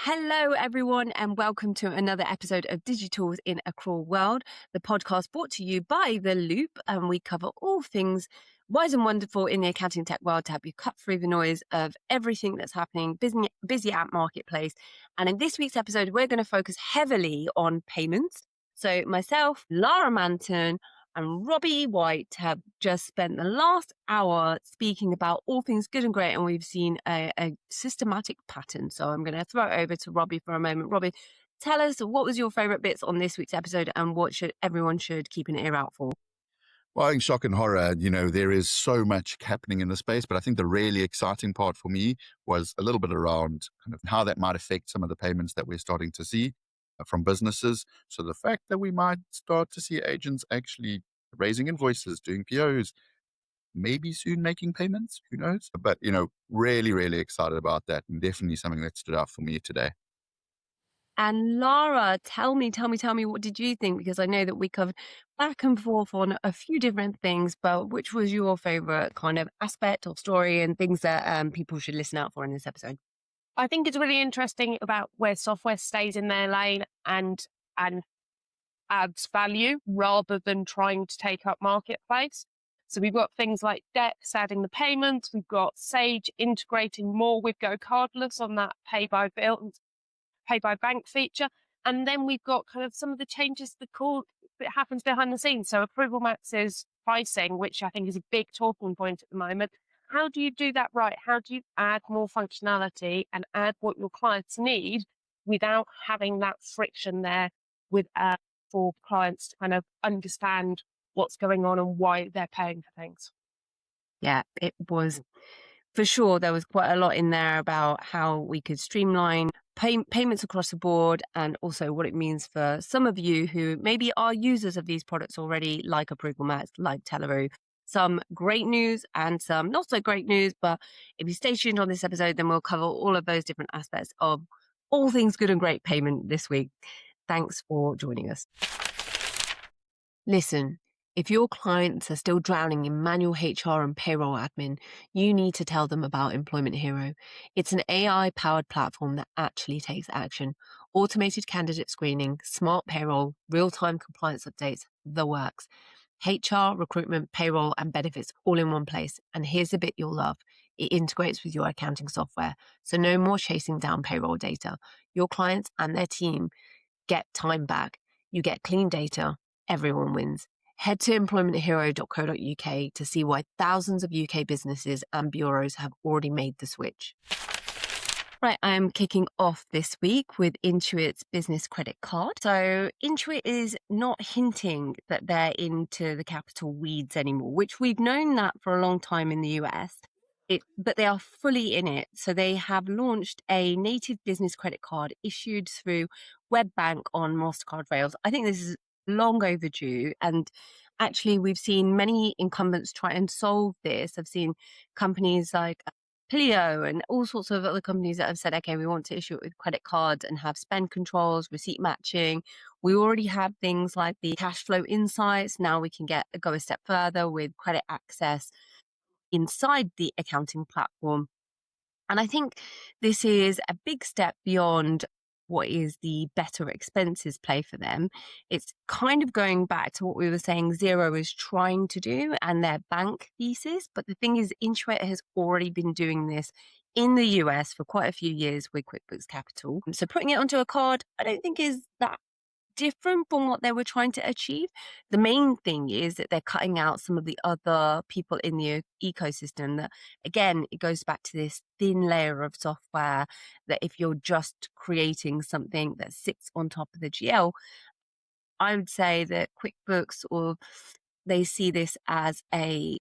Hello, everyone, and welcome to another episode of Digitals in a Cruel World, the podcast brought to you by The Loop. And we cover all things wise and wonderful in the accounting tech world to help you cut through the noise of everything that's happening, busy at marketplace. And in this week's episode, we're going to focus heavily on payments. So myself, Lara Manton, and Robbie White have just spent the last hour speaking about all things good and great, and we've seen a systematic pattern. So I'm going to throw it over to Robbie for a moment. Robbie, tell us, what was your favourite bits on this week's episode and what everyone should keep an ear out for? Well, I think shock and horror, there is so much happening in the space, but I think the really exciting part for me was a little bit around kind of how that might affect some of the payments that we're starting to see from businesses. So the fact that we might start to see agents actually raising invoices, doing POs, maybe soon making payments, who knows? But, really, really excited about that, and definitely something that stood out for me today. And Lara, tell me, what did you think? Because I know that we covered back and forth on a few different things, but which was your favorite kind of aspect or story and things that people should listen out for in this episode? I think it's really interesting about where software stays in their lane and adds value rather than trying to take up marketplace. So we've got things like Dext adding the payments. We've got Sage integrating more with GoCardless on that pay by bank feature. And then we've got kind of some of the changes that happens behind the scenes. So ApprovalMax's pricing, which I think is a big talking point at the moment. How do you do that right? How do you add more functionality and add what your clients need without having that friction there for clients to kind of understand what's going on and why they're paying for things? Yeah, it was for sure. There was quite a lot in there about how we could streamline payments across the board, and also what it means for some of you who maybe are users of these products already, like ApprovalMax, like Telleroo. Some great news and some not so great news, but if you stay tuned on this episode, then we'll cover all of those different aspects of all things good and great payment this week. Thanks for joining us. Listen, if your clients are still drowning in manual HR and payroll admin, you need to tell them about Employment Hero. It's an AI-powered platform that actually takes action. Automated candidate screening, smart payroll, real-time compliance updates, the works. HR, recruitment, payroll, and benefits all in one place. And here's the bit you'll love. It integrates with your accounting software. So no more chasing down payroll data. Your clients and their team get time back. You get clean data. Everyone wins. Head to employmenthero.co.uk to see why thousands of UK businesses and bureaus have already made the switch. Right, I'm kicking off this week with Intuit's business credit card. So Intuit is not hinting that they're into the capital weeds anymore, which we've known that for a long time in the US. But they are fully in it. So they have launched a native business credit card issued through WebBank on MasterCard rails. I think this is long overdue. And actually, we've seen many incumbents try and solve this. I've seen companies like Pleo and all sorts of other companies that have said, okay, we want to issue it with credit cards and have spend controls, receipt matching. We already have things like the cash flow insights. Now we can go a step further with credit access inside the accounting platform. And I think this is a big step beyond what is the better expenses play for them. It's kind of going back to what we were saying Xero is trying to do and their bank thesis. But the thing is, Intuit has already been doing this in the US for quite a few years with QuickBooks Capital. So putting it onto a card, I don't think is that different from what they were trying to achieve. The main thing is that they're cutting out some of the other people in the ecosystem. That, again, it goes back to this thin layer of software that if you're just creating something that sits on top of the GL, I would say that QuickBooks, or they see this as an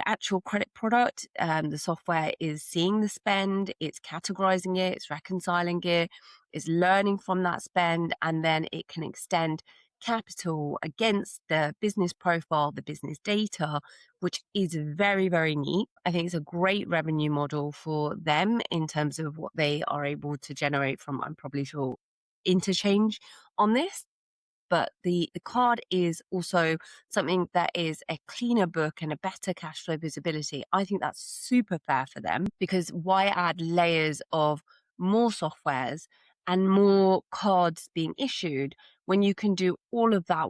actual credit product. The software is seeing the spend, it's categorizing it, it's reconciling it, it's learning from that spend, and then it can extend capital against the business profile, the business data, which is very, very neat. I think it's a great revenue model for them in terms of what they are able to generate from, I'm probably sure, interchange on this. But the card is also something that is a cleaner book and a better cash flow visibility. I think that's super fair for them, because why add layers of more softwares and more cards being issued, when you can do all of that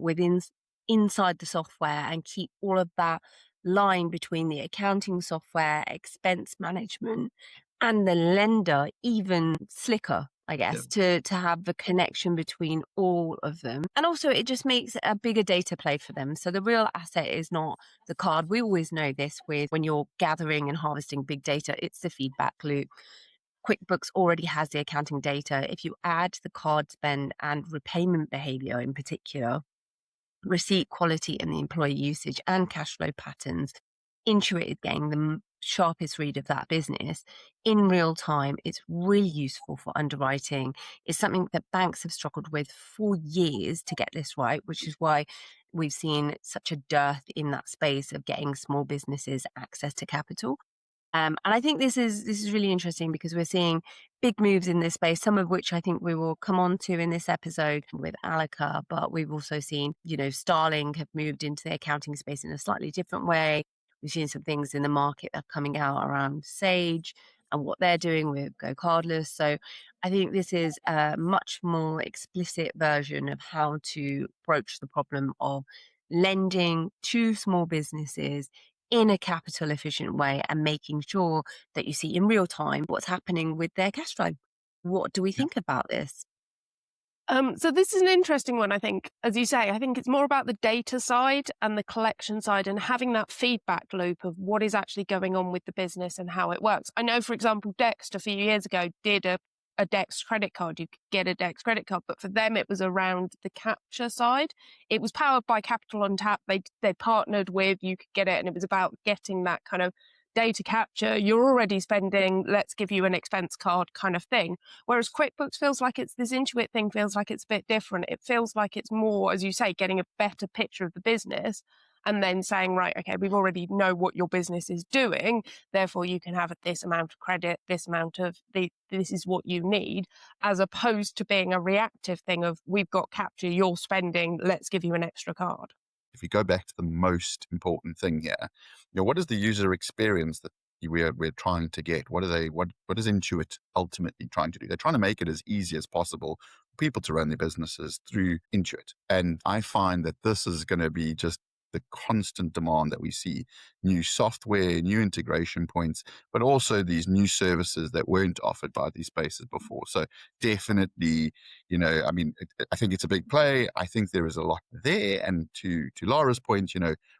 inside the software and keep all of that line between the accounting software, expense management, and the lender even slicker, I guess, to have the connection between all of them. And also it just makes a bigger data play for them. So the real asset is not the card. We always know this with when you're gathering and harvesting big data, it's the feedback loop. QuickBooks already has the accounting data. If you add the card spend and repayment behavior in particular, receipt quality and the employee usage and cash flow patterns, Intuit is getting the sharpest read of that business in real time. It's really useful for underwriting. It's something that banks have struggled with for years to get this right, which is why we've seen such a dearth in that space of getting small businesses access to capital. And I think this is really interesting because we're seeing big moves in this space, some of which I think we will come on to in this episode with Allica, but we've also seen, Starling have moved into the accounting space in a slightly different way. We've seen some things in the market that are coming out around Sage and what they're doing with GoCardless. So I think this is a much more explicit version of how to approach the problem of lending to small businesses in a capital efficient way and making sure that you see in real time what's happening with their cash flow. What do we think about this? So this is an interesting one, I think. As you say, I think it's more about the data side and the collection side and having that feedback loop of what is actually going on with the business and how it works. I know, for example, Dext a few years ago did a Dext credit card. You could get a Dext credit card, but for them, it was around the capture side. It was powered by Capital on Tap. They partnered with, you could get it, and it was about getting that kind of data capture. You're already spending, let's give you an expense card kind of thing. Whereas QuickBooks feels like this Intuit thing feels like it's a bit different. It feels like it's more, as you say, getting a better picture of the business and then saying, right, okay, we've already know what your business is doing. Therefore, you can have this amount of credit, this amount of this is what you need, as opposed to being a reactive thing of we've got capture, you're spending, let's give you an extra card. If you go back to the most important thing here, what is the user experience that we're trying to get? What is Intuit ultimately trying to do? They're trying to make it as easy as possible for people to run their businesses through Intuit. And I find that this is going to be just the constant demand that we see: new software, new integration points, but also these new services that weren't offered by these spaces before. So definitely, I think it's a big play. I think there is a lot there. And to Lara's point,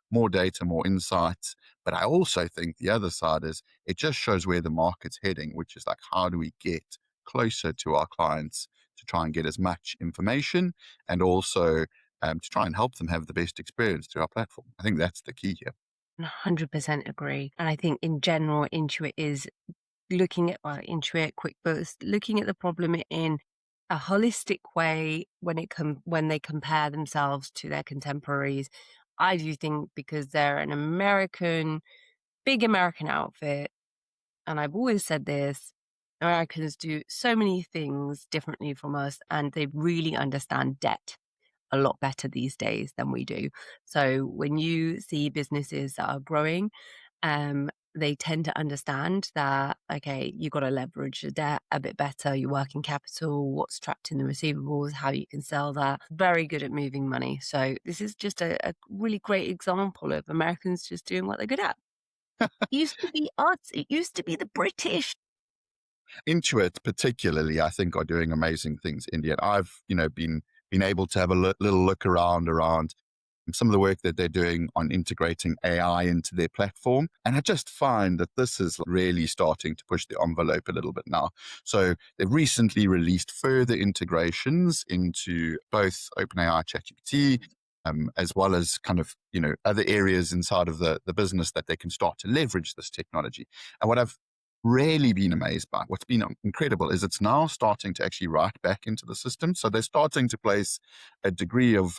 more data, more insights. But I also think the other side is it just shows where the market's heading, which is like, how do we get closer to our clients to try and get as much information and also to try and help them have the best experience through our platform. I think that's the key here. 100% agree. And I think in general, Intuit is looking at Intuit, QuickBooks, looking at the problem in a holistic way when they compare themselves to their contemporaries. I do think because they're an big American outfit, and I've always said this, Americans do so many things differently from us, and they really understand debt a lot better these days than we do. So when you see businesses that are growing, they tend to understand that, okay, you got to leverage the debt a bit better, your working capital, what's trapped in the receivables, how you can sell that. Very good at moving money. So this is just a really great example of Americans just doing what they're good at. It used to be us. It used to be the British. Intuit, particularly, I think, are doing amazing things, India. I've, been able to have a little look around some of the work that they're doing on integrating AI into their platform. And I just find that this is really starting to push the envelope a little bit now. So they've recently released further integrations into both OpenAI, ChatGPT, as well as kind of, other areas inside of the business that they can start to leverage this technology. And what I've really been amazed by, what's been incredible, is it's now starting to actually write back into the system. So they're starting to place a degree of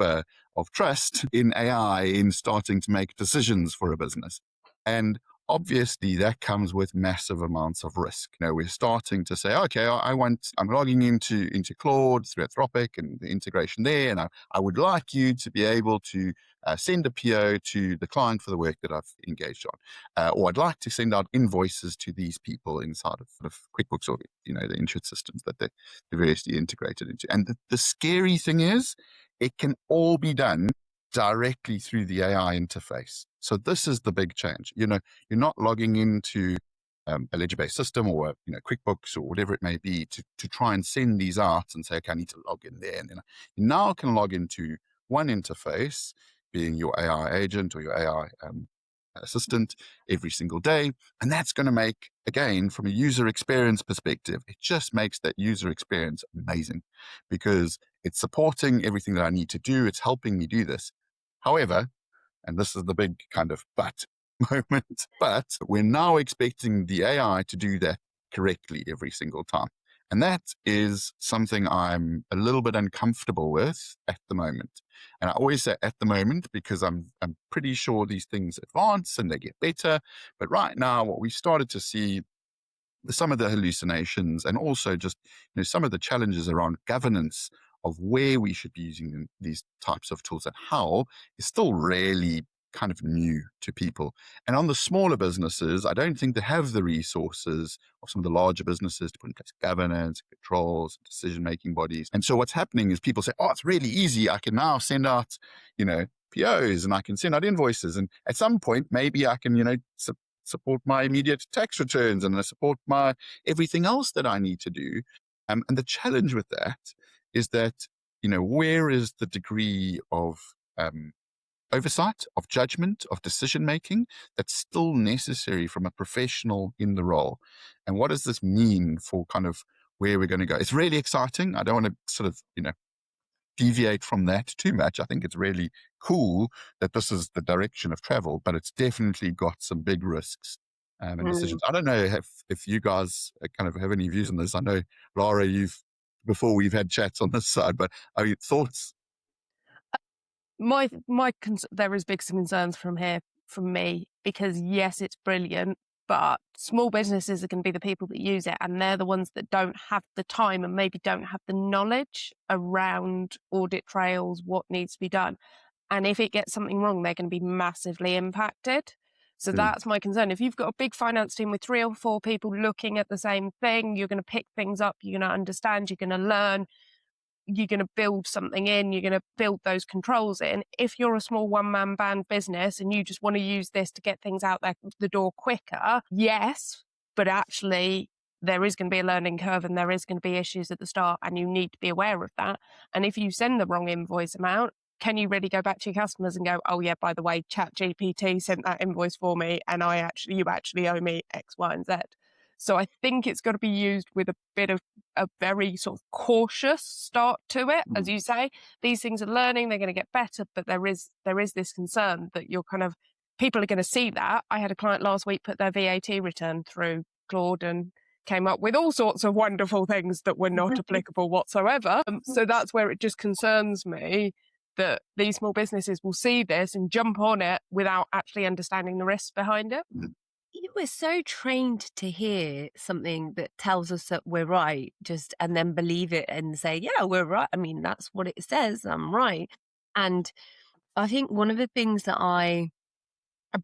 trust in AI in starting to make decisions for a business. And obviously that comes with massive amounts of risk. We're starting to say, okay, I'm logging into Claude through Anthropic and the integration there, and I would like you to be able to send a PO to the client for the work that I've engaged on, or I'd like to send out invoices to these people inside of QuickBooks or the Intuit systems that they're variously integrated into. And the scary thing is, it can all be done directly through the AI interface. So this is the big change. You're not logging into a ledger-based system or QuickBooks or whatever it may be to try and send these out and say, okay, I need to log in there. And then you now can log into one interface, being your AI agent or your AI assistant every single day. And that's going to make, again, from a user experience perspective, it just makes that user experience amazing because it's supporting everything that I need to do. It's helping me do this. However, and this is the big kind of but moment, but we're now expecting the AI to do that correctly every single time. And that is something I'm a little bit uncomfortable with at the moment. And I always say at the moment because I'm pretty sure these things advance and they get better. But right now, what we've started to see, some of the hallucinations and also just some of the challenges around governance of where we should be using these types of tools and how is still really kind of new to people. And on the smaller businesses, I don't think they have the resources of some of the larger businesses to put in place governance, controls, decision-making bodies. And so what's happening is people say, oh, it's really easy. I can now send out, POs and I can send out invoices. And at some point, maybe I can, support my immediate tax returns and I support my everything else that I need to do. And the challenge with that is that, where is the degree of oversight, of judgment, of decision-making that's still necessary from a professional in the role? And what does this mean for kind of where we're going to go? It's really exciting. I don't want to sort of, deviate from that too much. I think it's really cool that this is the direction of travel, but it's definitely got some big risks and decisions. I don't know if you guys kind of have any views on this. I know, Lara, before we've had chats on this side, but are your thoughts? There is big concerns from me, because yes, it's brilliant, but small businesses are going to be the people that use it, and they're the ones that don't have the time and maybe don't have the knowledge around audit trails, what needs to be done. And if it gets something wrong, they're going to be massively impacted. So that's my concern. If you've got a big finance team with 3 or 4 people looking at the same thing, you're going to pick things up, you're going to understand, you're going to learn, you're going to build something in, you're going to build those controls in. If you're a small one-man band business and you just want to use this to get things out the door quicker, yes, but actually there is going to be a learning curve and there is going to be issues at the start, and you need to be aware of that. And if you send the wrong invoice amount, can you really go back to your customers and go, oh yeah, by the way, ChatGPT sent that invoice for me and you actually owe me X, Y, and Z. So I think it's got to be used with a bit of a very sort of cautious start to it. As you say, these things are learning, they're going to get better, but there is this concern that people are going to see that. I had a client last week put their VAT return through Claude and came up with all sorts of wonderful things that were not applicable whatsoever. So that's where it just concerns me that these small businesses will see this and jump on it without actually understanding the risks behind it. We're so trained to hear something that tells us that we're right, and then believe it and say, yeah, we're right. I mean, that's what it says. I'm right. And I think one of the things that I've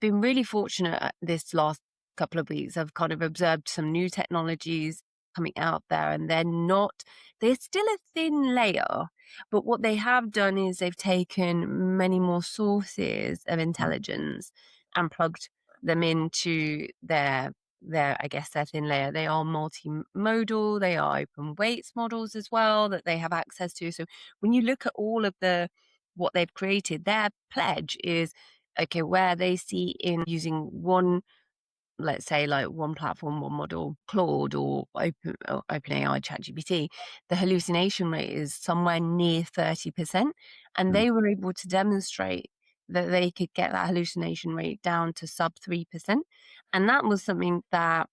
been really fortunate this last couple of weeks, I've kind of observed some new technologies coming out there, and they're still a thin layer, but what they have done is they've taken many more sources of intelligence and plugged them into their thin layer. They are multimodal, they are open weights models as well that they have access to. So when you look at all of what they've created, their pledge is, okay, where they see in using one, let's say like one platform, one model, Claude or OpenAI, ChatGPT, the hallucination rate is somewhere near 30%. And they were able to demonstrate that they could get that hallucination rate down to sub 3%. And that was something that,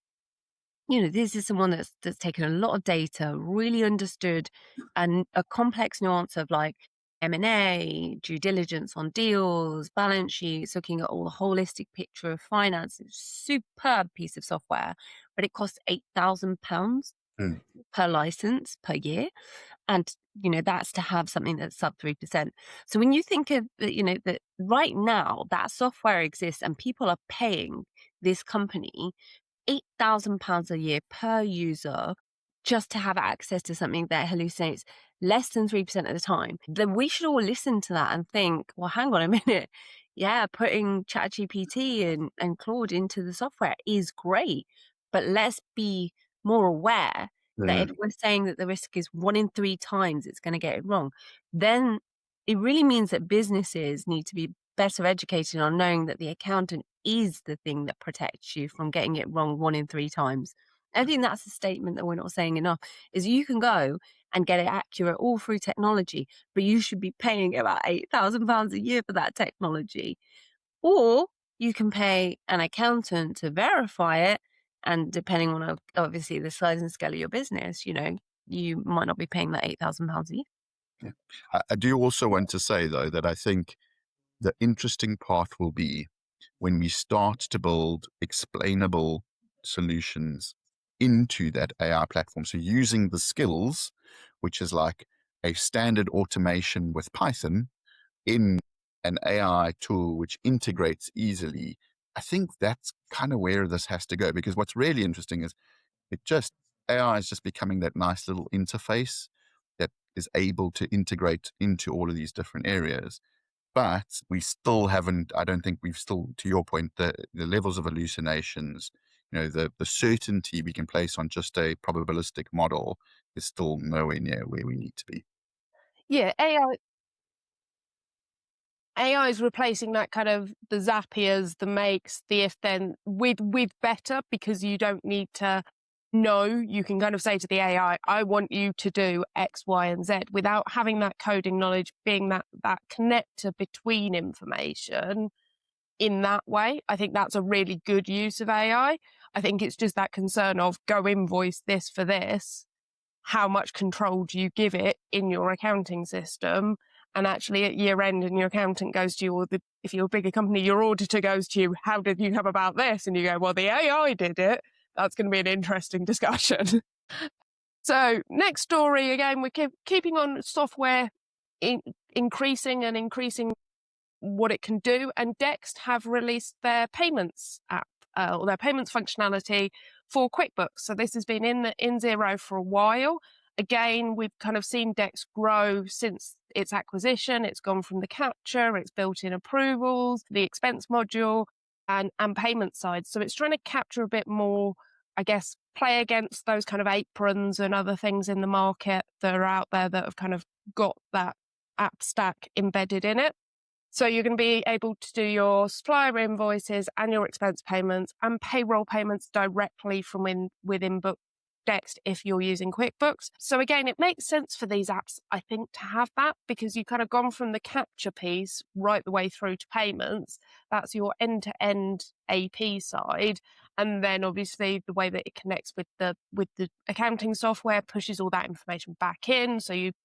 this is someone that's taken a lot of data, really understood and a complex nuance of like M&A, due diligence on deals, balance sheets, looking at all the holistic picture of finance. It's a superb piece of software, but it costs £8,000 Mm. per license per year. And, that's to have something that's sub 3%. So when you think of, that right now that software exists and people are paying this company £8,000 a year per user just to have access to something that hallucinates less than 3% of the time, then we should all listen to that and think, well, hang on a minute. Yeah, putting ChatGPT and Claude into the software is great, but let's be more aware that if we're saying that the risk is 1 in 3 times it's going to get it wrong, then it really means that businesses need to be better educated on knowing that the accountant is the thing that protects you from getting it wrong 1 in 3 times. I think that's a statement that we're not saying enough, is you can go and get it accurate all through technology, but you should be paying about £8,000 a year for that technology. Or you can pay an accountant to verify it. And depending on obviously the size and scale of your business, you might not be paying that £8,000 a year. Yeah. I do also want to say, though, that I think the interesting part will be when we start to build explainable solutions into that AI platform. So using the skills, which is like a standard automation with Python in an AI tool which integrates easily. I think that's kind of where this has to go, because what's really interesting is AI is just becoming that nice little interface that is able to integrate into all of these different areas. But we still haven't, I don't think we've still, to your point, the levels of hallucinations, the certainty we can place on just a probabilistic model is still nowhere near where we need to be. Yeah, AI is replacing that kind of the Zappiers, the makes, the if then with better, because you don't need to know. You can kind of say to the AI, I want you to do X, Y, and Z without having that coding knowledge, being that connector between information in that way. I think that's a really good use of AI. I think it's just that concern of go invoice this for this. How much control do you give it in your accounting system? And actually at year end and your accountant goes to you, or if you're a bigger company, your auditor goes to you, how did you come about this? And you go, well, the AI did it. That's going to be an interesting discussion. So next story, again, we're keeping on software increasing what it can do. And Dext have released their payments app, or their payments functionality for QuickBooks. So this has been in Xero for a while. Again, we've kind of seen Dext grow since its acquisition. It's gone from the capture, it's built in approvals, the expense module, and payment side. So it's trying to capture a bit more, I guess, play against those kind of aprons and other things in the market that are out there that have kind of got that app stack embedded in it. So you're going to be able to do your supplier invoices and your expense payments and payroll payments directly from within Dext if you're using QuickBooks. So again, it makes sense for these apps, I think, to have that, because you've kind of gone from the capture piece right the way through to payments. That's your end-to-end AP side. And then obviously the way that it connects with the accounting software pushes all that information back in. So it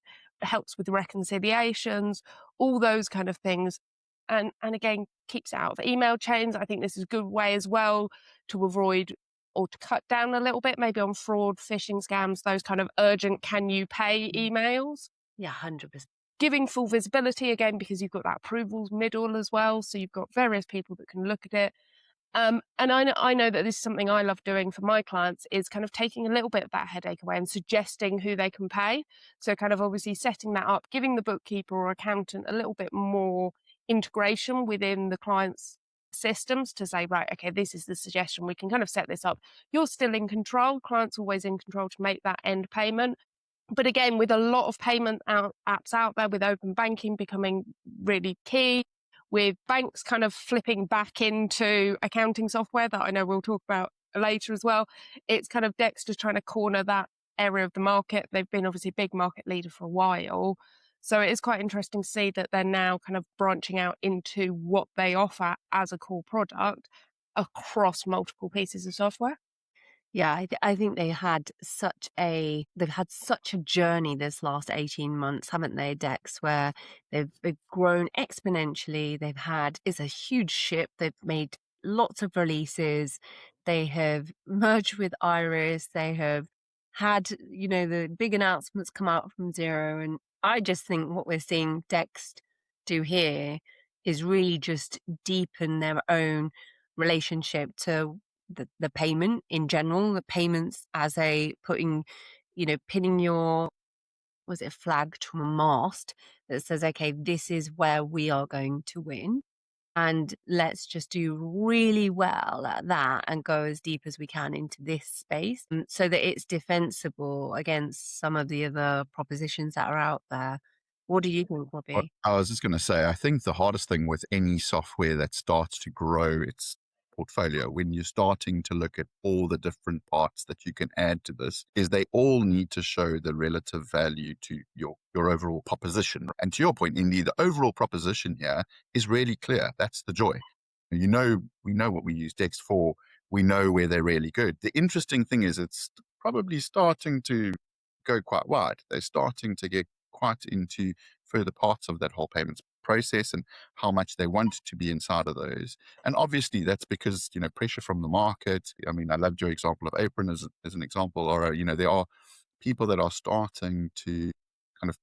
helps with the reconciliations, all those kind of things. And again, keeps it out of email chains. I think this is a good way as well to avoid or to cut down a little bit, maybe on fraud, phishing scams, those kind of urgent, can you pay emails? Yeah, 100%. Giving full visibility again, because you've got that approvals middle as well. So you've got various people that can look at it. And I know that this is something I love doing for my clients, is kind of taking a little bit of that headache away and suggesting who they can pay. So kind of obviously setting that up, giving the bookkeeper or accountant a little bit more integration within the client's systems to say, right, okay, this is the suggestion. We can kind of set this up. You're still in control. Client's always in control to make that end payment. But again, with a lot of payment apps out there, with open banking becoming really key, with banks kind of flipping back into accounting software that I know we'll talk about later as well, it's kind of Dext trying to corner that area of the market. They've been obviously a big market leader for a while. So it is quite interesting to see that they're now kind of branching out into what they offer as a core product across multiple pieces of software. Yeah, I think they've had such a journey this last 18 months, haven't they, Dex, where they've grown exponentially. It's a huge ship. They've made lots of releases. They have merged with Iris. They have had, the big announcements come out from Xero. And I just think what we're seeing Dex do here is really just deepen their own relationship to the payment in general, the payments as pinning your, was it a flag to a mast that says, okay, this is where we are going to win. And let's just do really well at that and go as deep as we can into this space so that it's defensible against some of the other propositions that are out there. What do you think, Robbie? I was just going to say, I think the hardest thing with any software that starts to grow its portfolio, when you're starting to look at all the different parts that you can add to this, is they all need to show the relative value to your overall proposition. And to your point, Indy, the overall proposition here is really clear. That's the joy. We know what we use Dext for. We know where they're really good. The interesting thing is it's probably starting to go quite wide. They're starting to get quite into further parts of that whole payments process and how much they want to be inside of those. And obviously that's because, pressure from the market. I mean, I loved your example of Apron as an example, or, there are people that are starting to kind of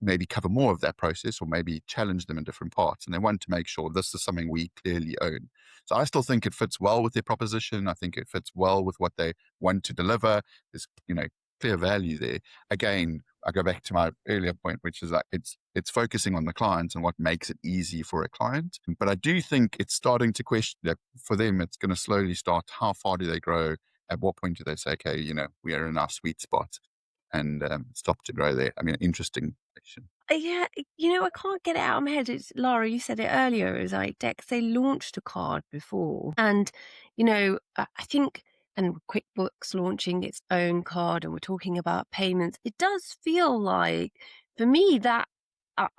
maybe cover more of that process or maybe challenge them in different parts. And they want to make sure this is something we clearly own. So I still think it fits well with their proposition. I think it fits well with what they want to deliver. There's, clear value there. Again, I go back to my earlier point, which is that it's focusing on the client and what makes it easy for a client. But I do think it's starting to question that for them, it's going to slowly start. How far do they grow? At what point do they say, okay, we are in our sweet spot and stop to grow there? I mean, interesting question. Yeah, I can't get it out of my head. It's Lara, you said it earlier. It was like Dex, they launched a card before. And, I think, and QuickBooks launching its own card, and we're talking about payments, it does feel like, for me, that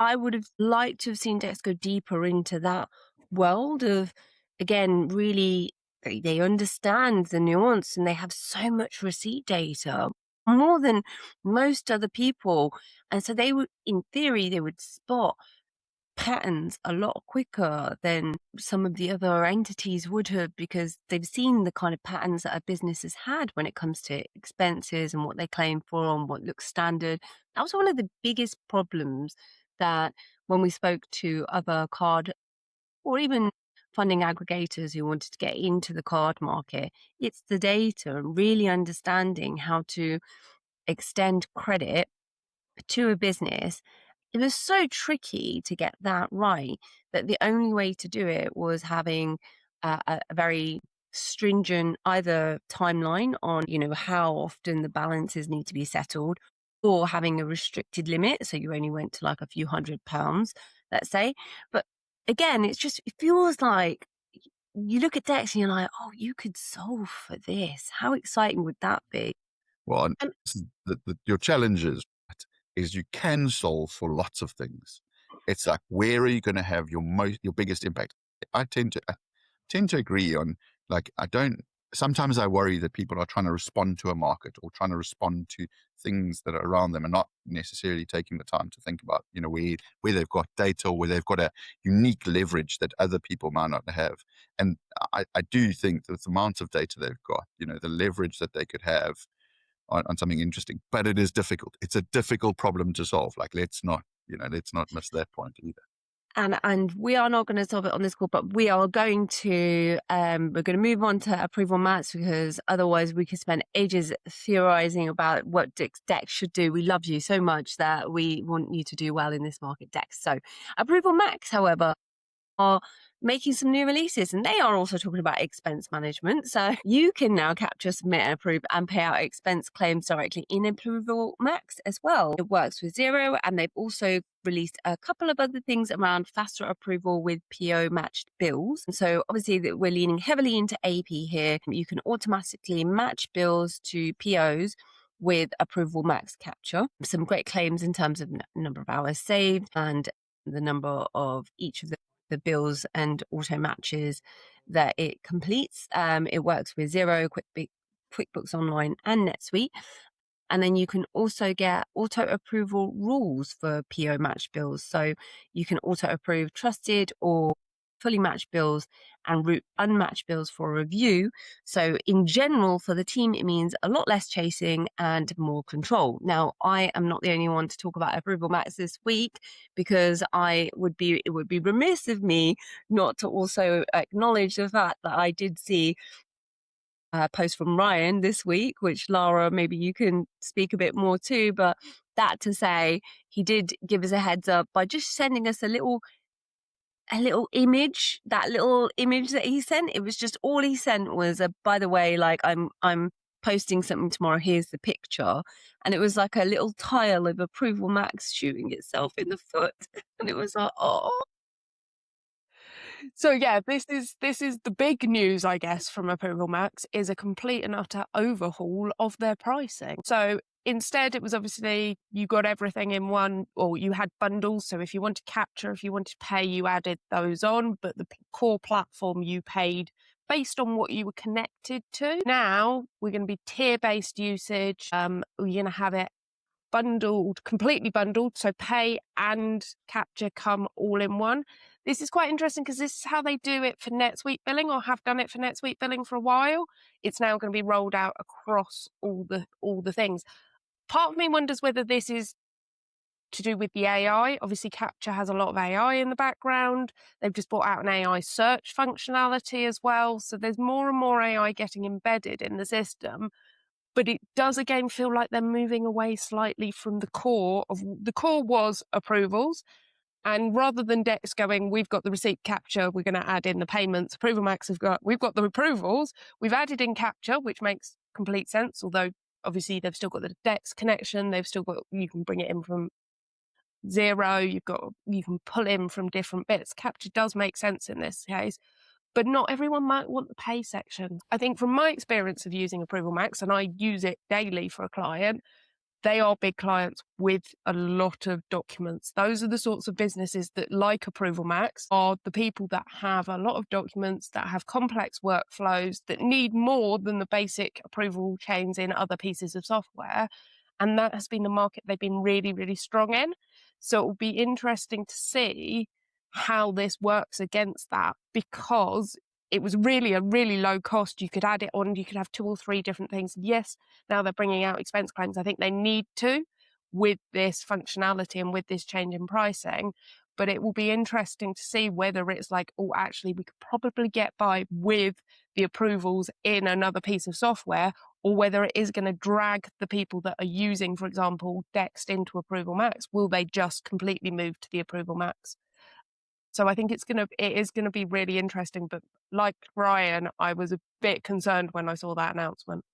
I would have liked to have seen Dex go deeper into that world of, again, really, they understand the nuance and they have so much receipt data, more than most other people. And so they would, in theory, they would spot patterns a lot quicker than some of the other entities would have, because they've seen the kind of patterns that a business has had when it comes to expenses and what they claim for and what looks standard. That was one of the biggest problems that when we spoke to other card or even funding aggregators who wanted to get into the card market, it's the data and really understanding how to extend credit to a business. It was so tricky to get that right that the only way to do it was having a very stringent either timeline on, how often the balances need to be settled, or having a restricted limit. So you only went to like a few £100, let's say. But again, it feels like you look at Dex and you're like, oh, you could solve for this. How exciting would that be? Well, and And this is your challenge is you can solve for lots of things. It's like, where are you going to have your biggest impact? I tend to agree on, like, sometimes I worry that people are trying to respond to a market or trying to respond to things that are around them and not necessarily taking the time to think about, where they've got data or where they've got a unique leverage that other people might not have. And I do think that the amount of data they've got, the leverage that they could have on something interesting, but it is difficult. It's a difficult problem to solve. Like, let's not miss that point either. And we are not going to solve it on this call, but we are going to we're going to move on to ApprovalMax, because otherwise we could spend ages theorizing about what Dex should do. We love you so much that we want you to do well in this market, Dex. So ApprovalMax, however, are making some new releases, and they are also talking about expense management. So you can now capture, submit, and approve and pay out expense claims directly in ApprovalMax as well. It works with Xero, and they've also released a couple of other things around faster approval with PO matched bills. So obviously that we're leaning heavily into AP here. You can automatically match bills to POs with ApprovalMax capture. Some great claims in terms of number of hours saved and the number of each of the bills and auto matches that it completes. It works with Xero, QuickBooks Online and NetSuite. And then you can also get auto approval rules for PO matched bills. So you can auto approve trusted or fully matched bills and route unmatched bills for review. So in general, for the team, it means a lot less chasing and more control. Now, I am not the only one to talk about ApprovalMax this week, because it would be remiss of me not to also acknowledge the fact that I did see post from Ryan this week, which Lara, maybe you can speak a bit more to, but that to say, he did give us a heads up by just sending us a little image. That little image that he sent, it was just all he sent was a, by the way, like I'm posting something tomorrow, here's the picture. And it was like a little tile of ApprovalMax shooting itself in the foot. And it was like, oh. So yeah, this is the big news, I guess, from ApprovalMax, is a complete and utter overhaul of their pricing. So instead, it was obviously you got everything in one, or you had bundles. So if you want to capture, if you want to pay, you added those on, but the core platform you paid based on what you were connected to. Now we're going to be tier-based usage. We're going to have it bundled, completely bundled. So pay and capture come all in one. This is quite interesting because this is how they do it for NetSuite billing, or have done it for NetSuite billing for a while. It's now going to be rolled out across all the things. Part of me wonders whether this is to do with the AI. Obviously, Capture has a lot of AI in the background. They've just brought out an AI search functionality as well. So there's more and more AI getting embedded in the system. But it does again feel like they're moving away slightly from the core. The core was approvals. And rather than Dext going, we've got the receipt capture, we're going to add in the payments. ApprovalMax we've got the approvals, we've added in capture, which makes complete sense. Although obviously they've still got the Dext connection, they've still got, you can bring it in from Xero, you can pull in from different bits. Capture does make sense in this case, but not everyone might want the pay section. I think from my experience of using ApprovalMax, and I use it daily for a client, they are big clients with a lot of documents. Those are the sorts of businesses that, like ApprovalMax, are the people that have a lot of documents, that have complex workflows, that need more than the basic approval chains in other pieces of software. And that has been the market they've been really, really strong in. So it will be interesting to see how this works against that, because it was really a really low cost. You could add it on, you could have 2 or 3 different things. Yes, now they're bringing out expense claims. I think they need to, with this functionality and with this change in pricing. But it will be interesting to see whether it's like, oh, actually, we could probably get by with the approvals in another piece of software, or whether it is going to drag the people that are using, for example, Dext into ApprovalMax. Will they just completely move to the ApprovalMax? So I think it is going to be really interesting. But like Ryan, I was a bit concerned when I saw that announcement.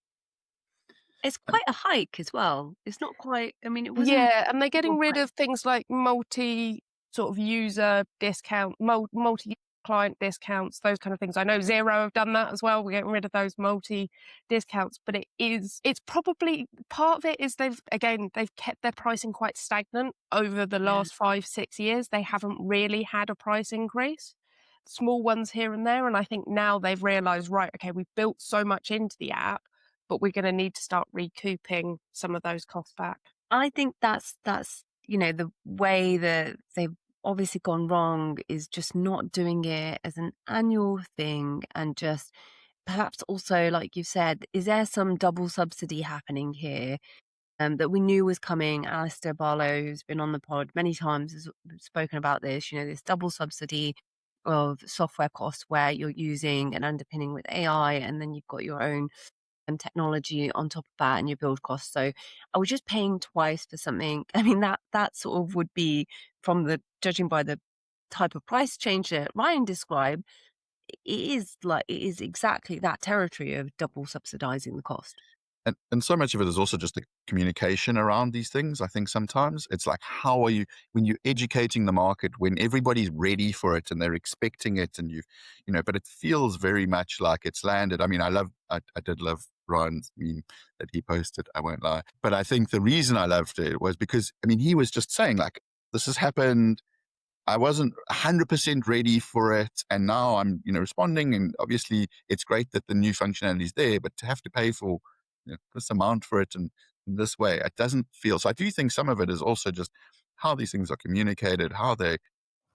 It's quite a hike as well. It's not quite, I mean, it wasn't. Yeah, and they're getting rid of things like multi sort of user discount, multi client discounts, those kind of things. I know Xero have done that as well. We're getting rid of those multi discounts, but it's probably part of it is they've kept their pricing quite stagnant over the last 5-6 years. They haven't really had a price increase, small ones here and there. And I think now they've realized, right, okay, we've built so much into the app, but we're going to need to start recouping some of those costs back. I think that's the way that they've obviously gone wrong is just not doing it as an annual thing, and just perhaps also, like you said, is there some double subsidy happening here that we knew was coming? Alistair Barlow, who's been on the pod many times, has spoken about this, this double subsidy of software costs where you're using an underpinning with AI, and then you've got your own technology on top of that and your build costs. So I was just paying twice for something. I mean, that sort of would be, judging by the type of price change that Ryan described, it is exactly that territory of double subsidizing the cost. And so much of it is also just the communication around these things. I think sometimes it's like, how are you, when you're educating the market, when everybody's ready for it and they're expecting it, and but it feels very much like it's landed. I mean, I did love Ryan's meme that he posted, I won't lie. But I think the reason I loved it was because, I mean, he was just saying, like, this has happened. I wasn't 100% ready for it. And now I'm, responding. And obviously it's great that the new functionality is there, but to have to pay for this amount for it and in this way, it doesn't feel. So I do think some of it is also just how these things are communicated, how they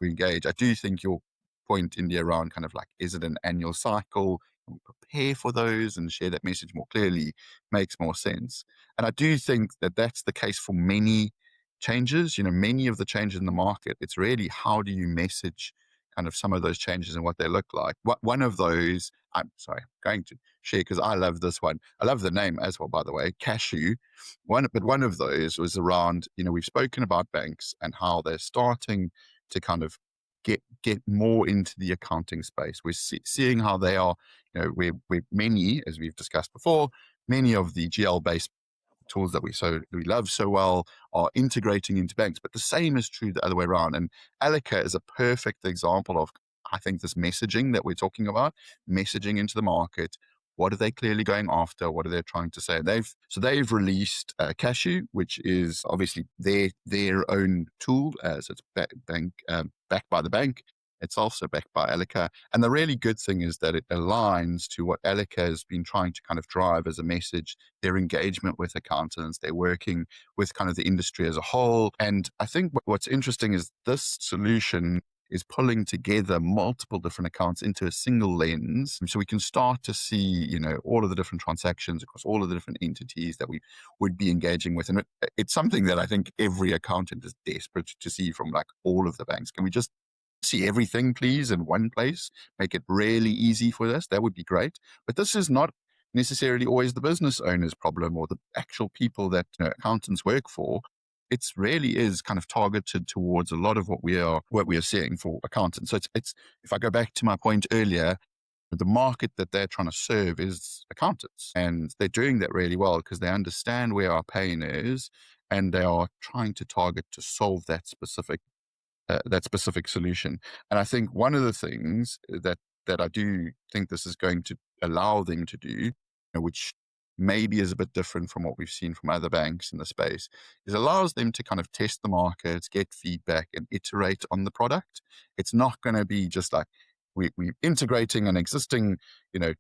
engage. I do think your point, India, around kind of like, is it an annual cycle? Can we prepare for those and share that message more clearly makes more sense. And I do think that that's the case for many changes, many of the changes in the market. It's really how do you message kind of some of those changes and what they look like. One of those, I'm sorry, going to share because I love this one. I love the name as well, by the way, Cashew. But one of those was around, we've spoken about banks and how they're starting to kind of get more into the accounting space. We're seeing how they are, we're many, as we've discussed before, many of the GL-based tools that we love so well are integrating into banks, but the same is true the other way around. And Allica is a perfect example of, I think, this messaging that we're talking about, messaging into the market. What are they clearly going after? What are they trying to say? They've released Cashew, which is obviously their own tool, as it's backed by the bank. It's also backed by Allica. And the really good thing is that it aligns to what Allica has been trying to kind of drive as a message, their engagement with accountants, they're working with kind of the industry as a whole. And I think what's interesting is this solution is pulling together multiple different accounts into a single lens. So we can start to see, all of the different transactions across all of the different entities that we would be engaging with. And it's something that I think every accountant is desperate to see from like all of the banks. Can we just see everything, please, in one place? Make it really easy for us. That would be great. But this is not necessarily always the business owner's problem or the actual people that accountants work for. It really is kind of targeted towards a lot of what we are seeing for accountants. So it's if I go back to my point earlier, the market that they're trying to serve is accountants, and they're doing that really well because they understand where our pain is, and they are trying to target to solve that specific solution. And I think one of the things that I do think this is going to allow them to do, which maybe is a bit different from what we've seen from other banks in the space, is allows them to kind of test the markets, get feedback, and iterate on the product. It's not going to be just like we're integrating an existing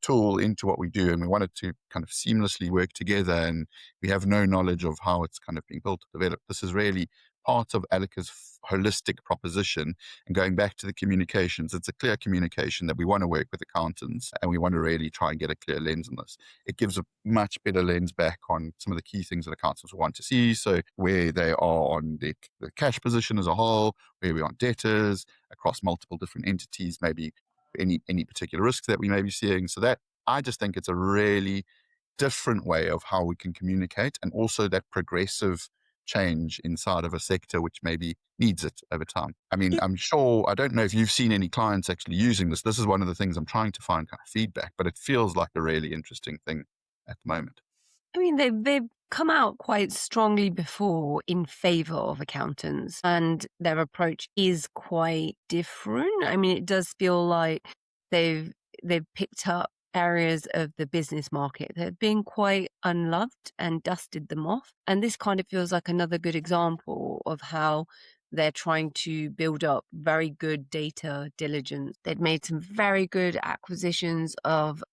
tool into what we do, and we want it to kind of seamlessly work together, and we have no knowledge of how it's kind of being built or developed. This is really part of Allica's holistic proposition. And going back to the communications, it's a clear communication that we want to work with accountants and we want to really try and get a clear lens on this. It gives a much better lens back on some of the key things that accountants want to see. So where they are on the cash position as a whole, where we are on debtors across multiple different entities, maybe any particular risks that we may be seeing. So that, I just think it's a really different way of how we can communicate, and also that progressive change inside of a sector which maybe needs it over time. I mean, I'm sure, I don't know if you've seen any clients actually using this. This is one of the things I'm trying to find kind of feedback, but it feels like a really interesting thing at the moment. I mean, they've come out quite strongly before in favor of accountants, and their approach is quite different. I mean, it does feel like they've picked up areas of the business market that have been quite unloved and dusted them off. And this kind of feels like another good example of how they're trying to build up very good data diligence. They've made some very good acquisitions of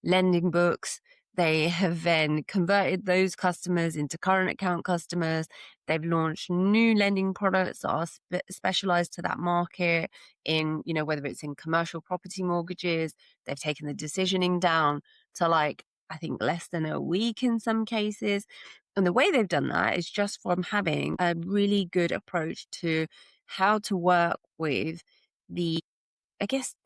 lending books. They have then converted those customers into current account customers. They've launched new lending products that are specialized to that market in, whether it's in commercial property mortgages. They've taken the decisioning down to I think less than a week in some cases. And the way they've done that is just from having a really good approach to how to work with the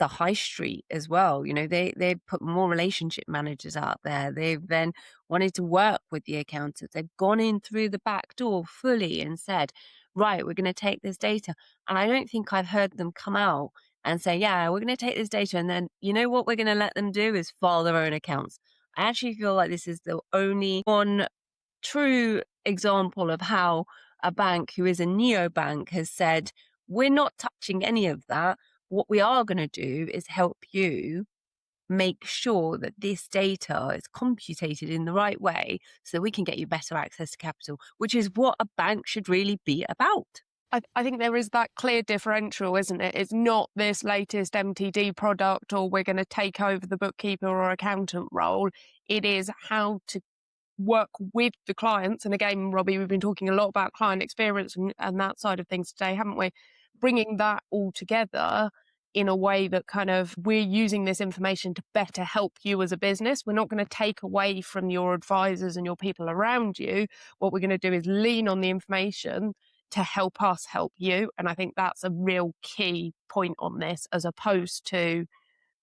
high street as well. They've put more relationship managers out there. They've then wanted to work with the accountants. They've gone in through the back door fully and said, right, we're going to take this data. And I don't think I've heard them come out and say, yeah, we're going to take this data. And then, what we're going to let them do is file their own accounts. I actually feel like this is the only one true example of how a bank who is a neobank has said, we're not touching any of that. What we are going to do is help you make sure that this data is computed in the right way so we can get you better access to capital, which is what a bank should really be about. I think there is that clear differential, isn't it? It's not this latest MTD product or we're going to take over the bookkeeper or accountant role. It is how to work with the clients. And again, Robbie, we've been talking a lot about client experience and that side of things today, haven't we? Bringing that all together in a way that kind of we're using this information to better help you as a business. We're not going to take away from your advisors and your people around you. What we're going to do is lean on the information to help us help you. And I think that's a real key point on this, as opposed to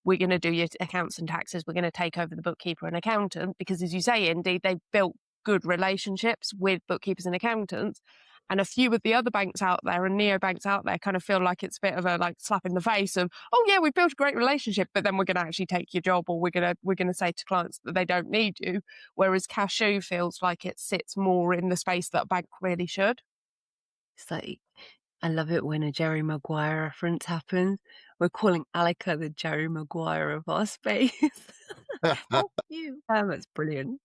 we're going to do your accounts and taxes, we're going to take over the bookkeeper and accountant, because as you say, Indy, they've built good relationships with bookkeepers and accountants. And a few of the other banks out there and neobanks out there kind of feel like it's a bit of a like slap in the face of, oh yeah, we've built a great relationship, but then we're going to actually take your job, or we're going to say to clients that they don't need you. Whereas Cashew feels like it sits more in the space that a bank really should. It's like, I love it when a Jerry Maguire reference happens. We're calling Allica the Jerry Maguire of our space. Oh, you. That's brilliant.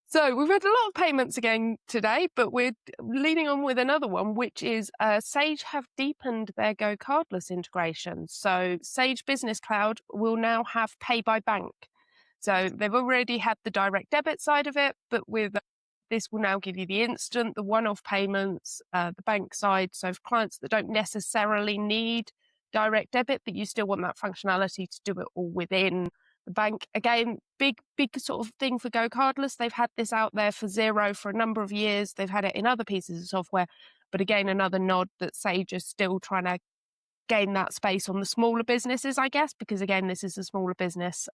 So we've had a lot of payments again today, but we're leading on with another one, which is Sage have deepened their GoCardless integration. So Sage Business Cloud will now have pay by bank. So they've already had the direct debit side of it, but with this will now give you the instant, the one-off payments, the bank side. So for clients that don't necessarily need direct debit, but you still want that functionality to do it all within the bank. Again, big sort of thing for GoCardless. They've had this out there for Xero for a number of years. They've had it in other pieces of software, but again, another nod that Sage is still trying to gain that space on the smaller businesses, I guess, because again, this is a smaller business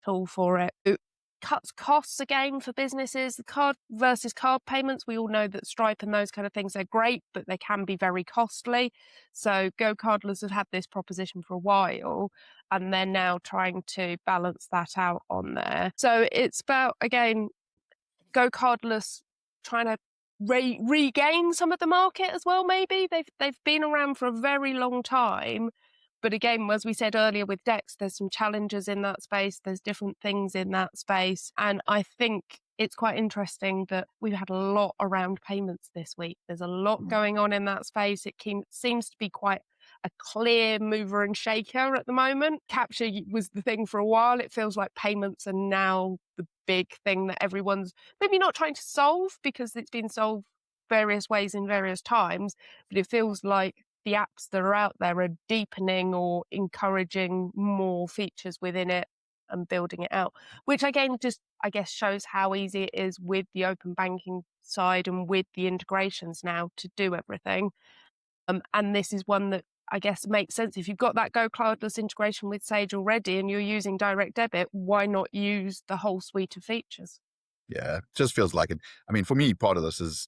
tool for it. It cuts costs again for businesses. The card versus card payments, we all know that Stripe and those kind of things are great, but they can be very costly. So GoCardless have had this proposition for a while, and they're now trying to balance that out on there. So it's about, again, GoCardless trying to regain some of the market as well. Maybe they've been around for a very long time, but again, as we said earlier with Dext, there's some challenges in that space. There's different things in that space, and I think it's quite interesting that we've had a lot around payments this week. There's a lot going on in that space. It seems to be quite a clear mover and shaker at the moment. Capture was the thing for a while. It feels like payments are now the big thing that everyone's maybe not trying to solve, because it's been solved various ways in various times, but it feels like the apps that are out there are deepening or encouraging more features within it and building it out, which again, just I guess shows how easy it is with the open banking side and with the integrations now to do everything. And this is one that I guess makes sense. If you've got that GoCardless integration with Sage already and you're using direct debit, why not use the whole suite of features? Yeah, it just feels like it. I mean, for me, part of this is,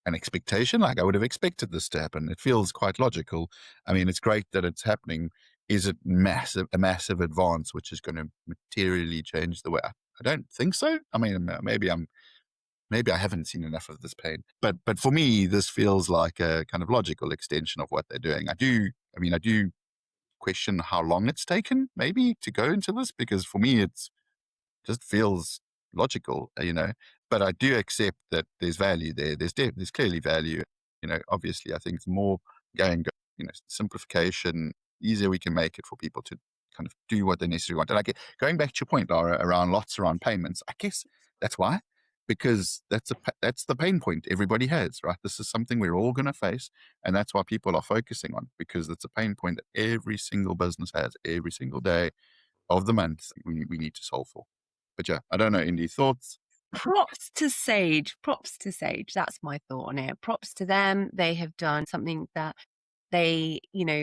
an expectation. Like I would have expected this to happen. It feels quite logical. I mean, it's great that it's happening. Is it a massive advance, which is going to materially change the way? I don't think so. I mean, maybe I haven't seen enough of this pain, but for me, this feels like a kind of logical extension of what they're doing. I do question how long it's taken maybe to go into this, because for me, it's just feels logical, but I do accept that there's value there. There's clearly value, obviously. I think the more simplification, easier we can make it for people to kind of do what they necessarily want. And going back to your point, Lara, around payments, I guess that's why, because that's the pain point everybody has, right? This is something we're all going to face, and that's why people are focusing on, because it's a pain point that every single business has every single day of the month. We need to solve for. But yeah, I don't know, Indy, thoughts? Props to Sage. Props to Sage. That's my thought on it. Props to them. They have done something that they,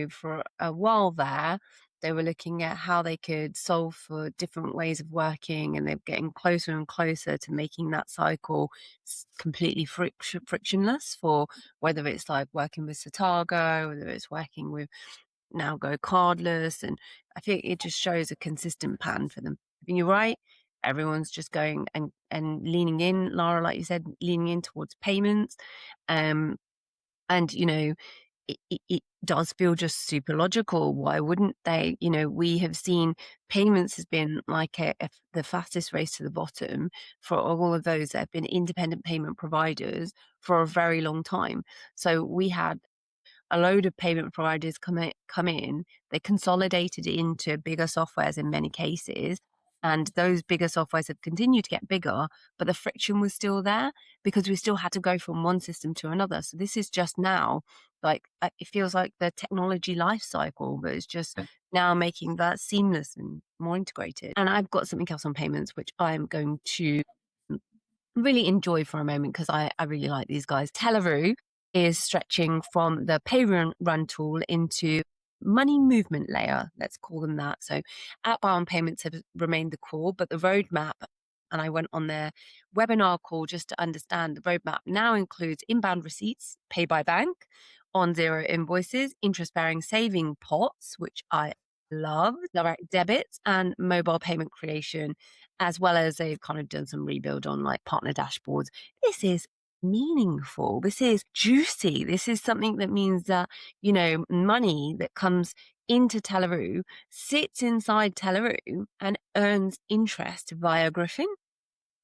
for a while there, they were looking at how they could solve for different ways of working, and they're getting closer and closer to making that cycle completely frictionless, for whether it's like working with Satago, whether it's working with now GoCardless. And I think it just shows a consistent pattern for them. I think you're right. Everyone's just going and leaning in, Lara, like you said, leaning in towards payments. And, it does feel just super logical. Why wouldn't they? We have seen payments has been like the fastest race to the bottom for all of those that have been independent payment providers for a very long time. So we had a load of payment providers come in, they consolidated into bigger softwares in many cases. And those bigger softwares have continued to get bigger, but the friction was still there because we still had to go from one system to another. So this is just now, like, it feels like the technology life cycle, but it's just now making that seamless and more integrated. And I've got something else on payments, which I'm going to really enjoy for a moment because I really like these guys. Telleroo is stretching from the pay run tool into money movement layer, let's call them that. So outbound payments have remained the core, but the roadmap, and I went on their webinar call just to understand, the roadmap now includes inbound receipts, pay by bank, on Xero invoices, interest-bearing saving pots, which I love, direct debits, and mobile payment creation, as well as they've kind of done some rebuild on like partner dashboards. This is meaningful. This is juicy. This is something that means that, you know, money that comes into Telleroo sits inside Telleroo and earns interest via Griffin.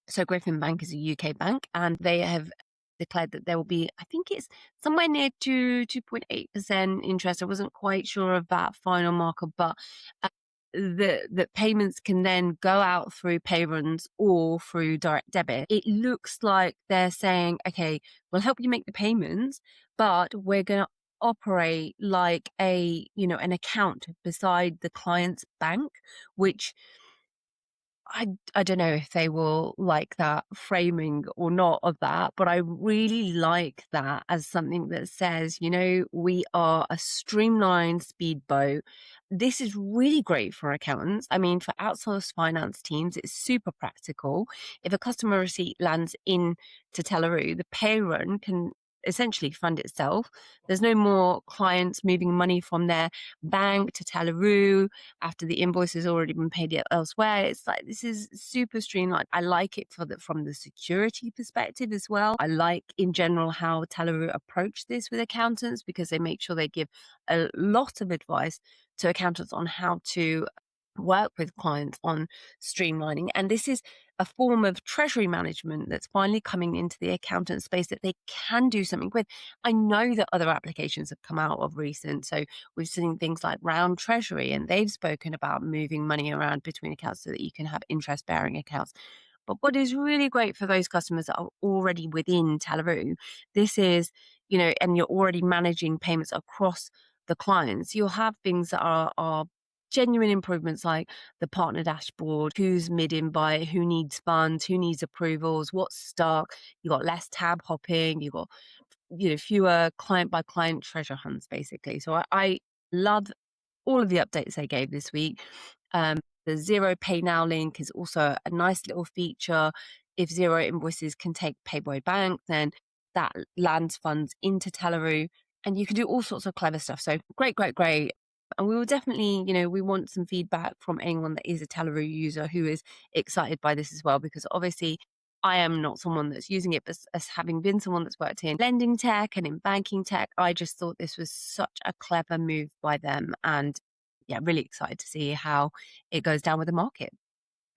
So Griffin Bank is a UK bank, and they have declared that there will be, I think it's somewhere near to 2.8% interest. I wasn't quite sure of that final marker, but the payments can then go out through pay runs or through direct debit. It looks like they're saying, okay, we'll help you make the payments, but we're going to operate like an account beside the client's bank, which I don't know if they will like that framing or not of that, but I really like that as something that says, you know, we are a streamlined speedboat. This is really great for accountants. I mean, for outsourced finance teams, it's super practical. If a customer receipt lands in to Telleroo, the pay run can essentially fund itself. There's no more clients moving money from their bank to Telleroo after the invoice has already been paid elsewhere. It's like, this is super streamlined. I like it from the security perspective as well. I like in general how Telleroo approach this with accountants, because they make sure they give a lot of advice to accountants on how to work with clients on streamlining. And this is a form of treasury management that's finally coming into the accountant space that they can do something with. I know that other applications have come out of recent. So we've seen things like Round Treasury, and they've spoken about moving money around between accounts so that you can have interest-bearing accounts. But what is really great for those customers that are already within Telleroo, this is, you know, and you're already managing payments across the clients, you'll have things that are genuine improvements like the partner dashboard, who's mid-invite, who needs funds, who needs approvals, what's stuck. You got less tab hopping, you got, you know, fewer client by client treasure hunts, basically. So I love all of the updates they gave this week. The Xero Pay Now link is also a nice little feature. If Xero invoices can take pay by bank, then that lands funds into Telleroo, and you can do all sorts of clever stuff. So great. And we will definitely, you know, we want some feedback from anyone that is a Telleroo user who is excited by this as well, because obviously I am not someone that's using it, but as having been someone that's worked in lending tech and in banking tech, I just thought this was such a clever move by them. And yeah, really excited to see how it goes down with the market.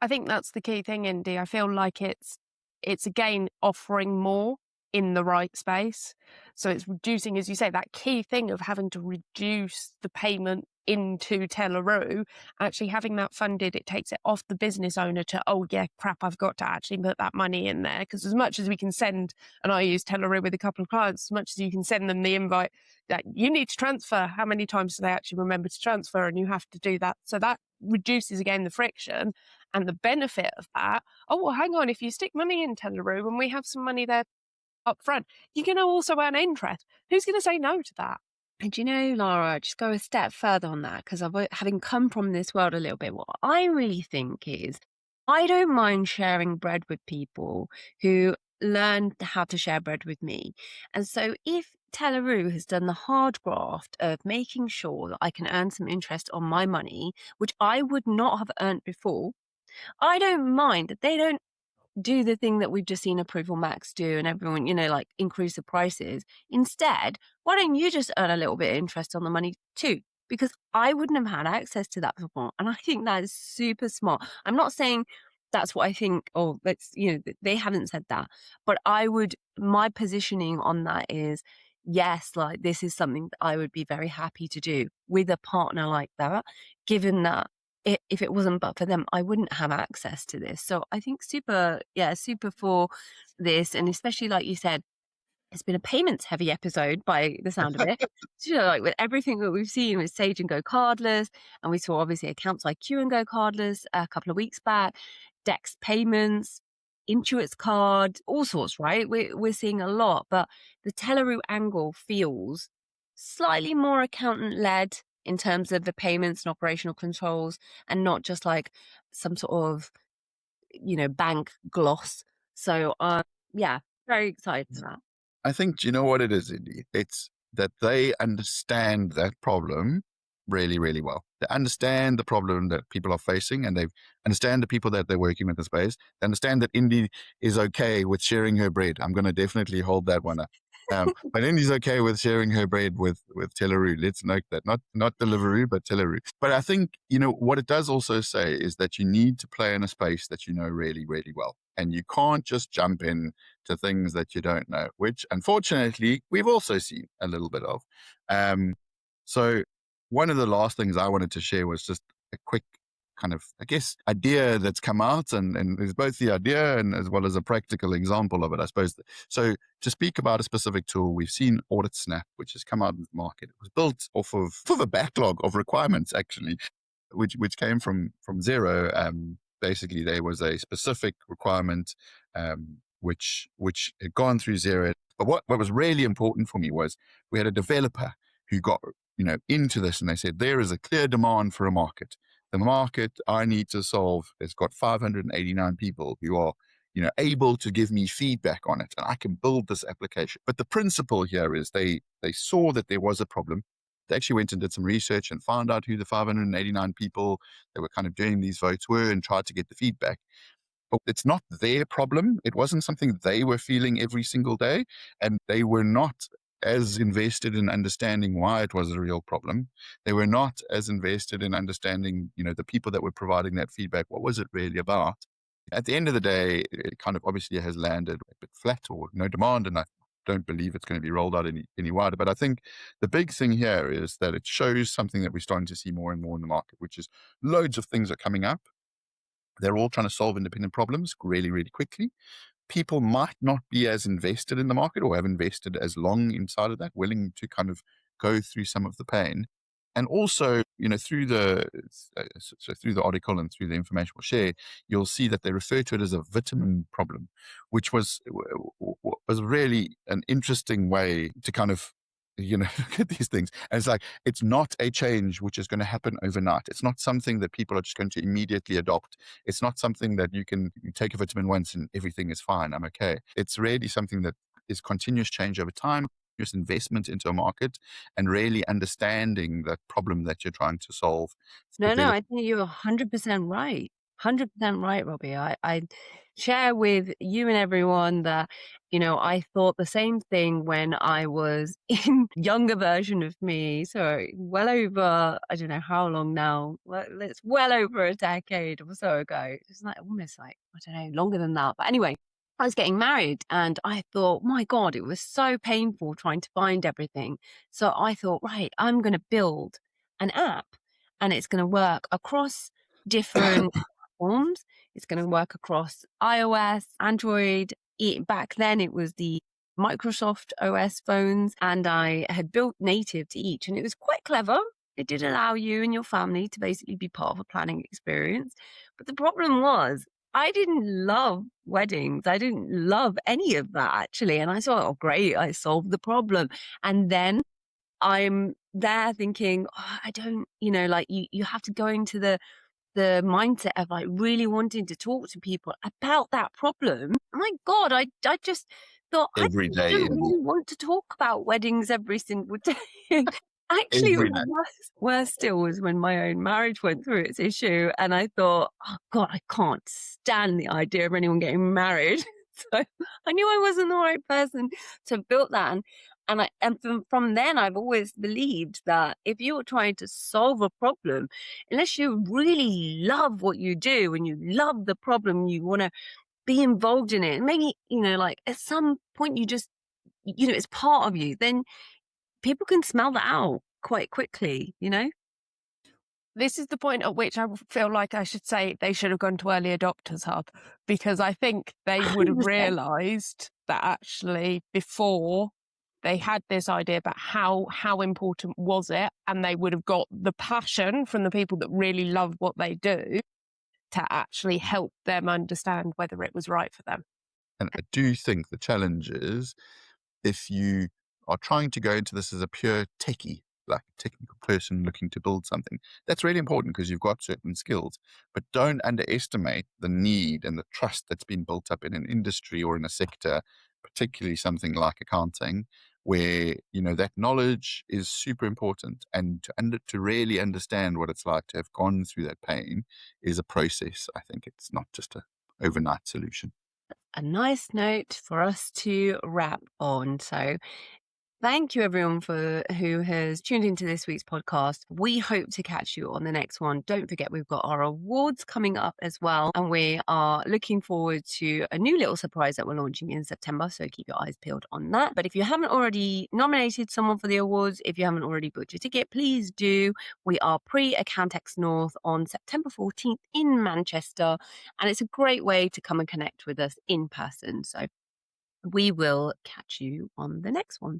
I think that's the key thing, Indy. I feel like it's again offering more in the right space. So it's reducing, as you say, that key thing of having to reduce the payment into Telleroo. Actually having that funded, it takes it off the business owner to, oh yeah, crap, I've got to actually put that money in there. Because as much as we can send, and I use Telleroo with a couple of clients, as much as you can send them the invite that you need to transfer, how many times do they actually remember to transfer? And you have to do that. So that reduces again the friction. And the benefit of that, oh, well, hang on, if you stick money in Telleroo and we have some money there up front, you're going to also earn interest. Who's going to say no to that? And you know, Lara, just go a step further on that, because having come from this world a little bit, what I really think is I don't mind sharing bread with people who learn how to share bread with me. And so if Telleroo has done the hard graft of making sure that I can earn some interest on my money, which I would not have earned before, I don't mind that they don't do the thing that we've just seen ApprovalMax do and everyone, you know, like increase the prices. Instead, why don't you just earn a little bit of interest on the money too? Because I wouldn't have had access to that before. And I think that is super smart. I'm not saying that's what I think, or that's, you know, they haven't said that. But my positioning on that is, yes, like this is something that I would be very happy to do with a partner like that, given that if it wasn't but for them, I wouldn't have access to this. So I think super for this. And especially like you said, it's been a payments heavy episode by the sound of it. So, like with everything that we've seen with Sage and GoCardless, and we saw obviously accounts like Q and GoCardless a couple of weeks back, Dext Payments, Intuit's card, all sorts, right? We're seeing a lot, but the Telleroo angle feels slightly more accountant led in terms of the payments and operational controls, and not just like some sort of, bank gloss. So, yeah, very excited for that. I think, do you know what it is, Indy? It's that they understand that problem really, really well. They understand the problem that people are facing, and they understand the people that they're working with in the space. They understand that Indy is okay with sharing her bread. I'm going to definitely hold that one up. But Indy's okay with sharing her bread with Telleroo. Let's note that. Not Deliveroo, but Telleroo. But I think, what it does also say is that you need to play in a space that you know really, really well. And you can't just jump in to things that you don't know, which unfortunately we've also seen a little bit of. So one of the last things I wanted to share was just a quick kind of, I guess, idea that's come out, and there's both the idea and as well as a practical example of it, I suppose. So to speak about a specific tool, we've seen Audit Snap, which has come out in the market. It was built off of a backlog of requirements, actually, which came from Xero. Basically, there was a specific requirement which had gone through Xero. But what was really important for me was we had a developer who got into this, and they said there is a clear demand for a market. The market I need to solve has got 589 people who are able to give me feedback on it, and I can build this application. But the principle here is they saw that there was a problem. They actually went and did some research and found out who the 589 people that were kind of doing these votes were and tried to get the feedback. But it's not their problem. It wasn't something they were feeling every single day, and they were not as invested in understanding why it was a real problem. They were not as invested in understanding, the people that were providing that feedback. What was it really about? At the end of the day, it kind of obviously has landed a bit flat or no demand, and I don't believe it's going to be rolled out any wider. But I think the big thing here is that it shows something that we're starting to see more and more in the market, which is loads of things are coming up. They're all trying to solve independent problems really, really quickly. People might not be as invested in the market or have invested as long inside of that, willing to kind of go through some of the pain. And also, through the article and through the information we'll share, you'll see that they refer to it as a vitamin problem, which was really an interesting way to kind of look at these things. And it's like, it's not a change which is going to happen overnight. It's not something that people are just going to immediately adopt. It's not something that you take a vitamin once and everything is fine. I'm okay. It's really something that is continuous change over time, just investment into a market, and really understanding the problem that you're trying to solve. No, I think you're 100% right. 100% right, Robbie. I share with you and everyone that, I thought the same thing when I was in younger version of me. So well over, I don't know how long now. Well, it's well over a decade or so ago. It's like almost like, I don't know, longer than that. But anyway, I was getting married and I thought, my God, it was so painful trying to find everything. So I thought, right, I'm going to build an app and it's going to work across different platforms. It's going to work across iOS, Android. Back then it was the Microsoft OS phones, and I had built native to each, and it was quite clever. It did allow you and your family to basically be part of a planning experience. But the problem was, I didn't love weddings. I didn't love any of that, actually. And I thought, oh, great, I solved the problem. And then I'm there thinking, oh, I don't, like you have to go into the mindset of like really wanting to talk to people about that problem. My God, I just thought every I day. don't really want to talk about weddings every single day. Actually, Every day. worse still was when my own marriage went through its issue, and I thought, oh God, I can't stand the idea of anyone getting married. So I knew I wasn't the right person to build that. And from then, I've always believed that if you're trying to solve a problem, unless you really love what you do and you love the problem, you want to be involved in it. And maybe, like at some point you just it's part of you, then people can smell that out quite quickly, This is the point at which I feel like I should say they should have gone to Early Adopters Hub, because I think they would have 100%. realised that actually before they had this idea about how important was it, and they would have got the passion from the people that really love what they do to actually help them understand whether it was right for them. And I do think the challenge is, if you are trying to go into this as a pure techie, like a technical person looking to build something, that's really important because you've got certain skills. But don't underestimate the need and the trust that's been built up in an industry or in a sector, particularly something like accounting, where that knowledge is super important. And to really understand what it's like to have gone through that pain is a process. I think it's not just a overnight solution. A nice note for us to wrap on. So thank you, everyone, who has tuned into this week's podcast. We hope to catch you on the next one. Don't forget, we've got our awards coming up as well, and we are looking forward to a new little surprise that we're launching in September. So keep your eyes peeled on that. But if you haven't already nominated someone for the awards, if you haven't already booked your ticket, please do. We are pre-Accountex North on September 14th in Manchester, and it's a great way to come and connect with us in person. So we will catch you on the next one.